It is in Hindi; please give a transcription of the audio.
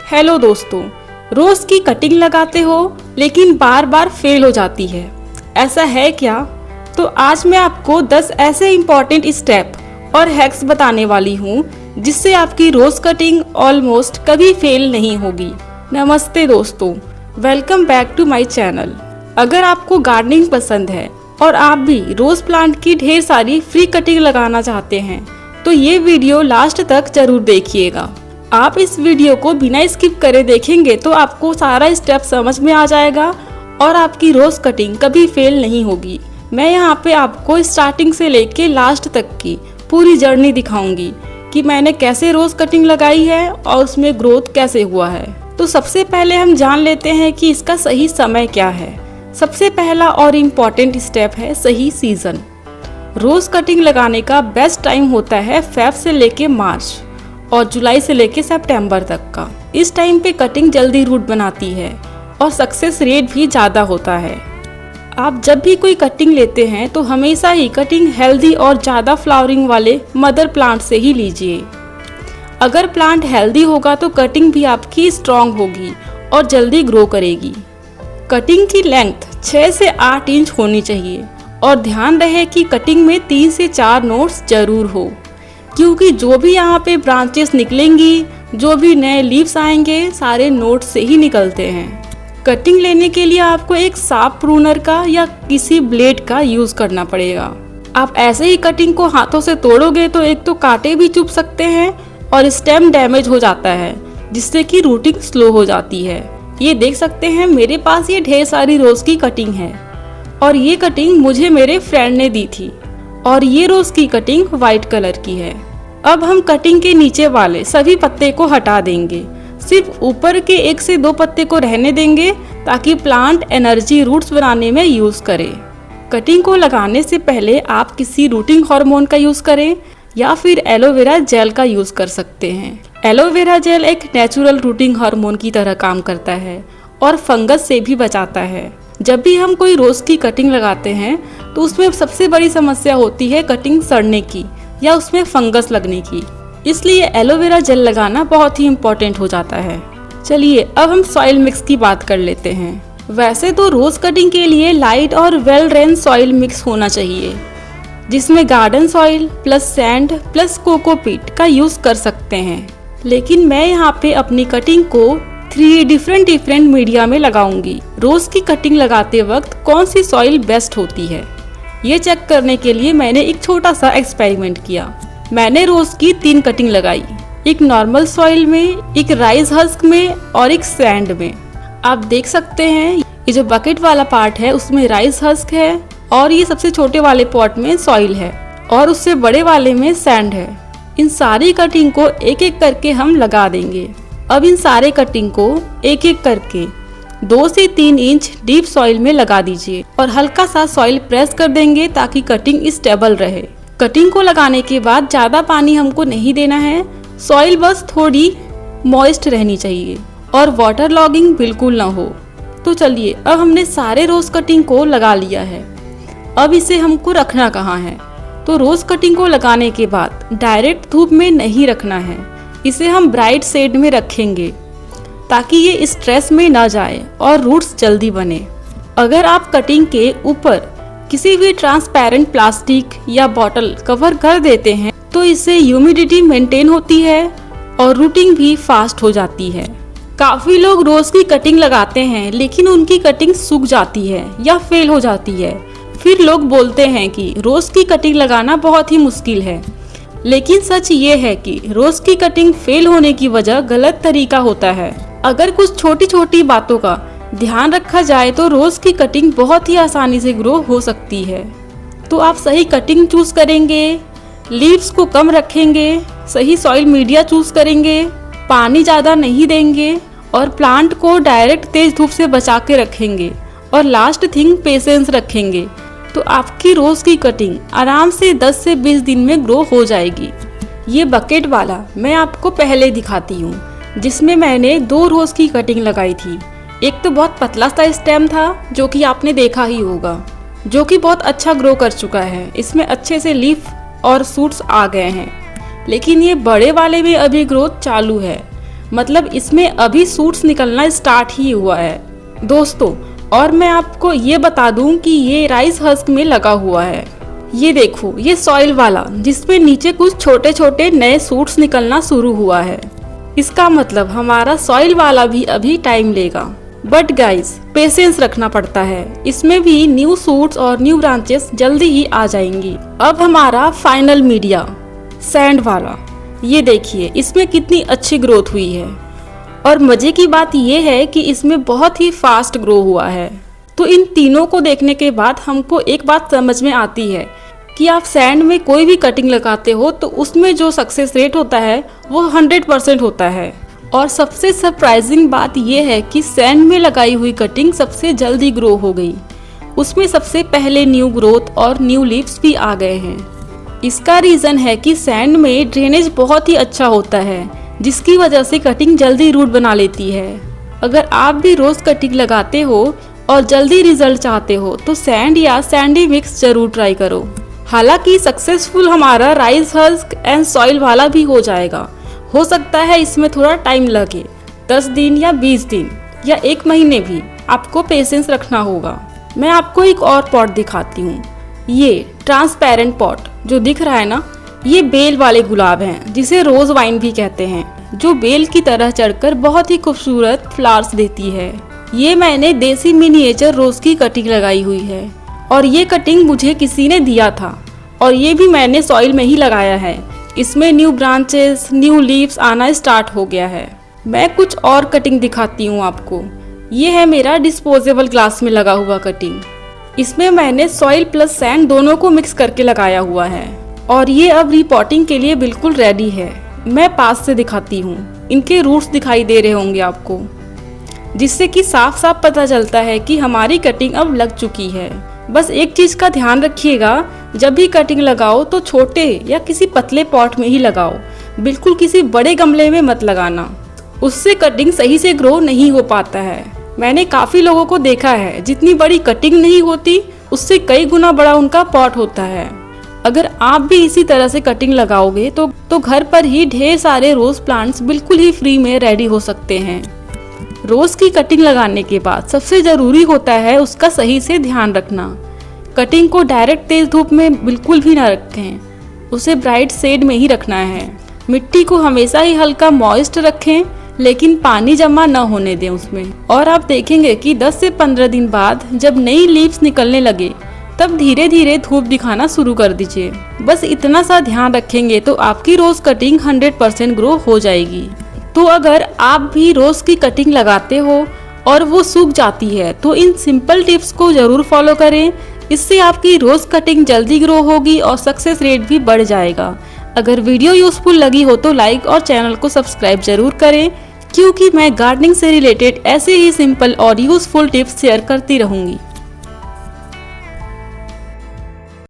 हेलो दोस्तों, रोज की कटिंग लगाते हो लेकिन बार बार फेल हो जाती है, ऐसा है क्या? तो आज मैं आपको 10 ऐसे इम्पोर्टेंट स्टेप और हैक्स बताने वाली हूँ जिससे आपकी रोज कटिंग ऑलमोस्ट कभी फेल नहीं होगी। नमस्ते दोस्तों, welcome back to my channel. अगर आपको गार्डनिंग पसंद है और आप भी रोज प्लांट की ढेर सारी फ्री कटिंग लगाना चाहते हैं तो ये वीडियो लास्ट तक जरूर देखिएगा। आप इस वीडियो को बिना स्किप करे देखेंगे तो आपको सारा स्टेप समझ में आ जाएगा और आपकी रोज कटिंग कभी फेल नहीं होगी। मैं यहाँ पे आपको स्टार्टिंग से लेके लास्ट तक की पूरी जर्नी दिखाऊंगी कि मैंने कैसे रोज कटिंग लगाई है और उसमें ग्रोथ कैसे हुआ है। तो सबसे पहले हम जान लेते हैं कि इसका सही समय क्या है। सबसे पहला और इम्पोर्टेंट स्टेप है सही सीजन। रोज कटिंग लगाने का बेस्ट टाइम होता है फेब से लेके मार्च और जुलाई से लेके सितंबर तक का। इस टाइम पे कटिंग जल्दी रूट बनाती है और सक्सेस रेट भी ज़्यादा होता है। आप जब भी कोई कटिंग लेते हैं तो हमेशा ही कटिंग हेल्दी और ज़्यादा फ्लावरिंग वाले मदर प्लांट से ही लीजिए। अगर प्लांट हेल्दी होगा तो कटिंग भी आपकी स्ट्रॉन्ग होगी और जल्दी ग्रो करेगी। कटिंग की लेंथ 6 से 8 इंच होनी चाहिए और ध्यान रहे कि कटिंग में 3 से 4 नोट्स जरूर हो, क्योंकि जो भी यहाँ पे ब्रांचेस निकलेंगी, जो भी नए लीव्स आएंगे, सारे नोट्स से ही निकलते हैं। कटिंग लेने के लिए आपको एक शार्प प्रूनर का या किसी ब्लेड का यूज करना पड़ेगा। आप ऐसे ही कटिंग को हाथों से तोड़ोगे तो एक तो कांटे भी चुभ सकते हैं और स्टेम डैमेज हो जाता है, जिससे कि रूटिंग स्लो हो जाती है। ये देख सकते हैं मेरे पास ये ढेर सारी रोज की कटिंग है और ये कटिंग मुझे मेरे फ्रेंड ने दी थी और ये रोज की कटिंग व्हाइट कलर की है। अब हम कटिंग के नीचे वाले सभी पत्ते को हटा देंगे, सिर्फ ऊपर के 1 से 2 पत्ते को रहने देंगे ताकि प्लांट एनर्जी रूट्स बनाने में यूज करे। कटिंग को लगाने से पहले आप किसी रूटिंग हार्मोन का यूज करें या फिर एलोवेरा जेल का यूज कर सकते हैं। एलोवेरा जेल एक नेचुरल रूटिंग हार्मोन की तरह काम करता है और फंगस से भी बचाता है। जब भी हम कोई रोज की कटिंग लगाते हैं तो उसमें सबसे बड़ी समस्या होती है कटिंग सड़ने की या उसमें फंगस लगने की, इसलिए एलोवेरा जेल लगाना बहुत ही इम्पोर्टेंट हो जाता है। चलिए अब हम सॉइल मिक्स की बात कर लेते हैं। वैसे तो रोज कटिंग के लिए लाइट और वेल ड्रेन सॉइल मिक्स होना चाहिए, जिसमें garden soil plus sand plus cocopeat का यूज कर सकते हैं, लेकिन मैं यहाँ पे अपनी कटिंग को 3 डिफरेंट मीडिया में लगाऊंगी। रोज की कटिंग लगाते वक्त कौन सी सॉइल बेस्ट होती है, ये चेक करने के लिए मैंने एक छोटा सा एक्सपेरिमेंट किया। मैंने रोज की 3 कटिंग लगाई, एक नॉर्मल सॉइल में, एक राइस हस्क में और एक सैंड में। आप देख सकते हैं ये जो बकेट वाला पार्ट है उसमें राइस हस्क है और ये सबसे छोटे वाले पॉट में सॉइल है और उससे बड़े वाले में सैंड है। इन सारी कटिंग को एक एक करके हम लगा देंगे। अब इन सारे कटिंग को एक एक करके 2 से 3 इंच डीप सॉइल में लगा दीजिए और हल्का सा सॉइल प्रेस कर देंगे ताकि कटिंग स्टेबल रहे। कटिंग को लगाने के बाद ज़्यादा पानी हमको नहीं देना है, सॉइल बस थोड़ी मॉइस्ट रहनी चाहिए और वाटर लॉगिंग बिल्कुल ना हो। तो चलिए अब हमने सारे रोज कटिंग को लगा लिया है। अब इसे हमको रखना कहाँ है? तो रोज कटिंग को लगाने के बाद डायरेक्ट धूप में नहीं रखना है, इसे हम ब्राइट शेड में रखेंगे ताकि ये स्ट्रेस में ना जाए और रूट्स जल्दी बने। अगर आप कटिंग के ऊपर किसी भी ट्रांसपेरेंट प्लास्टिक या बॉटल कवर कर देते हैं तो इससे ह्यूमिडिटी मेंटेन होती है और रूटिंग भी फास्ट हो जाती है। काफी लोग रोज की कटिंग लगाते हैं लेकिन उनकी कटिंग सूख जाती है या फेल हो जाती है। फिर लोग बोलते हैं कि रोज की कटिंग लगाना बहुत ही मुश्किल है, लेकिन सच ये है कि रोज की कटिंग फेल होने की वजह गलत तरीका होता है। अगर कुछ छोटी छोटी बातों का ध्यान रखा जाए तो रोज की कटिंग बहुत ही आसानी से ग्रो हो सकती है। तो आप सही कटिंग चूज करेंगे, लीव्स को कम रखेंगे, सही सॉइल मीडिया चूज करेंगे, पानी ज़्यादा नहीं देंगे और प्लांट को डायरेक्ट तेज धूप से बचा के रखेंगे और लास्ट थिंग पेशेंस रखेंगे तो आपकी रोज की कटिंग आराम से 10 से 20 दिन में ग्रो हो जाएगी। ये बकेट वाला मैं आपको पहले दिखाती हूँ, जिसमें मैंने 2 रोज की कटिंग लगाई थी। एक तो बहुत पतला सा स्टेम था जो कि आपने देखा ही होगा, जो कि बहुत अच्छा ग्रो कर चुका है, इसमें अच्छे से लीफ और सूट्स आ गए हैं। लेकिन ये बड़े वाले में अभी ग्रोथ चालू है मतलब इसमें अभी सूट्स निकलना स्टार्ट ही हुआ है दोस्तों। और मैं आपको ये बता दूं कि ये राइस हस्क में लगा हुआ है। ये देखो, ये सॉइल वाला जिसमें नीचे कुछ छोटे छोटे नए सूट्स निकलना शुरू हुआ है। इसका मतलब हमारा सॉइल वाला भी अभी टाइम लेगा, बट गाइस पेशेंस रखना पड़ता है। इसमें भी न्यू सूट्स और न्यू ब्रांचेस जल्दी ही आ जाएंगी। अब हमारा फाइनल मीडिया सैंड वाला, ये देखिए इसमें कितनी अच्छी ग्रोथ हुई है। और मजे की बात ये है कि इसमें बहुत ही फास्ट ग्रो हुआ है। तो इन तीनों को देखने के बाद हमको एक बात समझ में आती है कि आप सैंड में कोई भी कटिंग लगाते हो तो उसमें जो सक्सेस रेट होता है वो 100% होता है। और सबसे सरप्राइजिंग बात यह है कि सैंड में लगाई हुई कटिंग सबसे जल्दी ग्रो हो गई। उसमें सबसे पहले न्यू ग्रोथ और न्यू लीव्स भी आ गए हैं। इसका रीज़न है कि सैंड में ड्रेनेज बहुत ही अच्छा होता है, जिसकी वजह से कटिंग जल्दी रूट बना लेती है। अगर आप भी रोज कटिंग लगाते हो और जल्दी रिजल्ट चाहते हो तो सैंड या सैंडी मिक्स जरूर ट्राई करो। हालांकि सक्सेसफुल हमारा राइस हस्क एंड सॉइल वाला भी हो जाएगा। हो सकता है इसमें थोड़ा टाइम लगे, 10 दिन या 20 दिन या 1 महीने भी। आपको पेशेंस रखना होगा। मैं आपको एक और पॉट दिखाती हूँ। ये ट्रांसपेरेंट पॉट जो दिख रहा है ना, ये बेल वाले गुलाब हैं, जिसे रोज वाइन भी कहते हैं, जो बेल की तरह चढ़कर बहुत ही खूबसूरत फ्लावर्स देती है। ये मैंने देसी मिनिएचर रोज की कटिंग लगाई हुई है और ये कटिंग मुझे किसी ने दिया था और ये भी मैंने सॉइल में ही लगाया है। इसमें न्यू ब्रांचेस, न्यू लीव्स आना स्टार्ट हो गया है। मैं कुछ और कटिंग दिखाती हूँ आपको। ये है मेरा डिस्पोजेबल ग्लास में लगा हुआ कटिंग। इसमें मैंने सॉइल प्लस सैंड दोनों को मिक्स करके लगाया हुआ है और ये अब रिपोर्टिंग के लिए बिल्कुल रेडी है। मैं पास से दिखाती हूँ। इनके रूट्स दिखाई दे रहे होंगे आपको, जिससे कि साफ साफ पता चलता है कि हमारी कटिंग अब लग चुकी है। बस एक चीज का ध्यान रखिएगा, जब भी कटिंग लगाओ तो छोटे या किसी पतले पॉट में ही लगाओ, बिल्कुल किसी बड़े गमले में मत लगाना। उससे कटिंग सही से ग्रो नहीं हो पाता है। मैंने काफी लोगों को देखा है, जितनी बड़ी कटिंग नहीं होती उससे कई गुना बड़ा उनका पॉट होता है। अगर आप भी इसी तरह से कटिंग लगाओगे तो घर पर ही ढेर सारे रोज प्लांट्स बिल्कुल ही फ्री में रेडी हो सकते हैं। रोज की कटिंग लगाने के बाद सबसे जरूरी होता है उसका सही से ध्यान रखना। कटिंग को डायरेक्ट तेज धूप में बिल्कुल भी ना रखें, उसे ब्राइट शेड में ही रखना है। मिट्टी को हमेशा ही हल्का मॉइस्ट रखें, लेकिन पानी जमा न होने दें उसमें। और आप देखेंगे कि 10 से 15 दिन बाद जब नई लीव्स निकलने लगे तब धीरे धीरे धूप दिखाना शुरू कर दीजिए। बस इतना सा ध्यान रखेंगे तो आपकी रोज कटिंग 100% ग्रो हो जाएगी। तो अगर आप भी रोज की कटिंग लगाते हो और वो सूख जाती है तो इन सिंपल टिप्स को जरूर फॉलो करें। इससे आपकी रोज कटिंग जल्दी ग्रो होगी और सक्सेस रेट भी बढ़ जाएगा। अगर वीडियो यूजफुल लगी हो तो लाइक और चैनल को सब्सक्राइब जरूर करें, क्योंकि मैं गार्डनिंग से रिलेटेड ऐसे ही सिंपल और यूजफुल टिप्स शेयर करती रहूंगी।